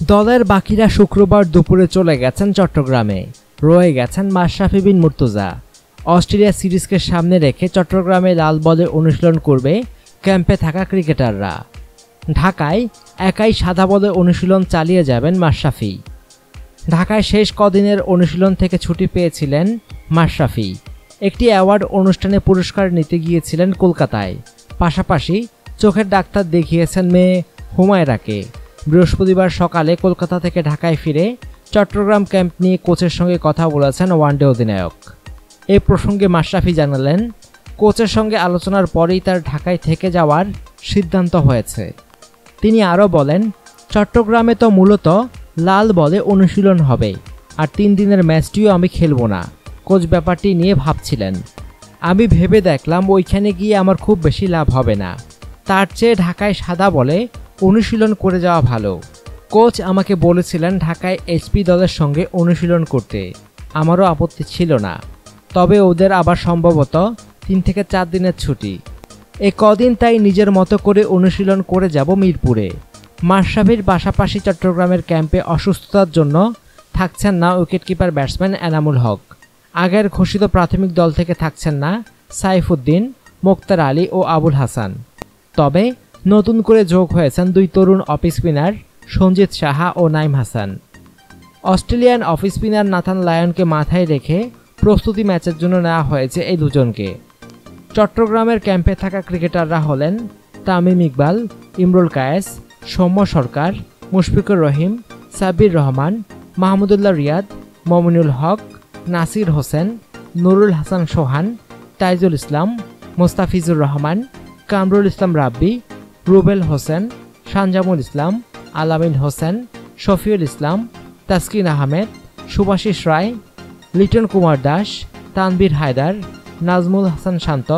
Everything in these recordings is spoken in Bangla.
দলের বাকিরা শুক্রবার দুপুরে চলে গেছেন চট্টগ্রামে, রয়ে গেছেন মাশরাফি বিন মুর্তজা। অস্ট্রেলিয়া সিরিজকে সামনে রেখে চট্টগ্রামে লাল বলে অনুশীলন করবে ক্যাম্পে থাকা ক্রিকেটাররা। ঢাকায় একাই সাদা বলে অনুশীলন চালিয়ে যাবেন মাশরাফি। ঢাকায় শেষ কদিনের অনুশীলন থেকে ছুটি পেয়েছিলেন মাশরাফি। একটি অ্যাওয়ার্ড অনুষ্ঠানে পুরস্কার নিতে গিয়েছিলেন কলকাতায়। পাশাপাশি চোখের ডাক্তার দেখিয়েছেন মেয়ে হুমায়রাকে। বৃহস্পতিবার সকালে কলকাতা থেকে ঢাকায় ফিরে চট্টগ্রাম ক্যাম্প নিয়ে কোচের সঙ্গে কথা বলেছেন ওয়ানডে অধিনায়ক। এ প্রসঙ্গে মাশরাফি জানালেন, কোচের সঙ্গে আলোচনার পরেই তার ঢাকায় থেকে যাওয়ার সিদ্ধান্ত হয়েছে। তিনি আরও বলেন, চট্টগ্রামে তো মূলত লাল বলে অনুশীলন হবে, আর 3 দিনের ম্যাচটিও আমি খেলব না। কোচ ব্যাপারটি নিয়ে ভাবছিলেন। আমি ভেবে দেখলাম ওইখানে গিয়ে আমার খুব বেশি লাভ হবে না, তার চেয়ে ঢাকায় সাদা বলে অনুশীলন করে যাওয়া ভালো। কোচ আমাকে বলেছিলেন ঢাকায় এইচপি দলের সঙ্গে অনুশীলন করতে, আমারও আপত্তি ছিল না। তবে ওদের আবার সম্ভবত 3 থেকে 4 দিনের ছুটি। এ কদিন তাই নিজের মতো করে অনুশীলন করে যাব মিরপুরে। মাশরাফির পাশাপাশি চট্টগ্রামের ক্যাম্পে অসুস্থতার জন্য থাকছেন না উইকেটকিপার ব্যাটসম্যান এনামুল হক। আগের ঘোষিত প্রাথমিক দল থেকে থাকছেন না সাইফুদ্দিন, মোক্তার আলী ও আবুল হাসান। তবে নতুন করে যোগ হয়েছেন 2 তরুণ অফ স্পিনার সঞ্জিত সাহা ও Nayeem Hasan. Australian off spinner Nathan লায়নকে মাথায় রেখে প্রস্তুতি ম্যাচের জন্য নেওয়া হয়েছে এই দুজনকে। চট্টগ্রামের ক্যাম্পে থাকা ক্রিকেটাররা হলেন তামিম ইকবাল, ইমরুল কায়েস, সৌম্য সরকার, মুশফিকুর রহিম, সাব্বির রহমান, মাহমুদুল্লাহ রিয়াদ, মমিনুল হক, নাসির হোসেন, নুরুল হাসান সোহান, তাইজুল ইসলাম, মোস্তাফিজুর রহমান, কামরুল ইসলাম রাব্বি, রুবেল হোসেন, শানজামুল ইসলাম, আলামিন হোসেন, শফিউল ইসলাম, তাসকিন আহমেদ, সুভাষিস রায়, লিটন কুমার দাস, তানভীর হায়দার, নাজমুল হাসান শান্ত,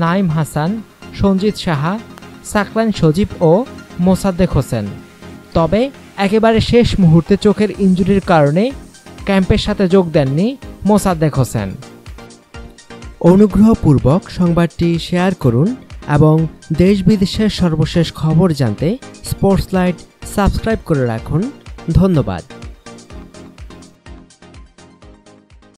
নাইম হাসান, সঞ্জিত সাহা, সাকলাইন সজীব ও মোসাদ্দেক হোসেন। তবে একেবারে শেষ মুহূর্তে চোখের ইনজুরির কারণে ক্যাম্পের সাথে যোগ দেননি মোসাদ্দেক হোসেন। অনুগ্রহপূর্বক সংবাদটি শেয়ার করুন এবং দেশ বিদেশের সর্বশেষ খবর জানতে স্পোর্টস লাইট সাবস্ক্রাইব করে রাখুন। ধন্যবাদ।